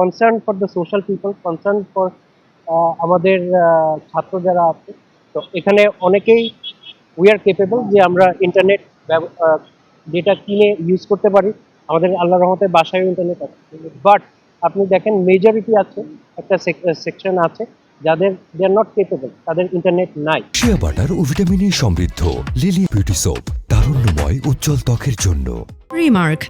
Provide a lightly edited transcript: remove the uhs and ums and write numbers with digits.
concerned for the social people, concerned for আমাদের ছাত্র যারা আছে, তো এখানে অনেকেই উই আর কেপেবল যে আমরা ইন্টারনেট ডেটা কিনে ইউজ করতে পারি। আমাদের আল্লাহর রহমতে বাসায় ইন্টারনেট আছে, বাট আপনি দেখেন মেজরিটি আছে, একটা সেকশন আছে যাদের দে আর নট কেপেবল, তাদের ইন্টারনেট নাই। শিয়া বাটার ও ভিটামিন ই সমৃদ্ধ লিলি বিউটি সোপ, তারুণ্যময় উজ্জ্বল ত্বকের জন্য। রিমার্ক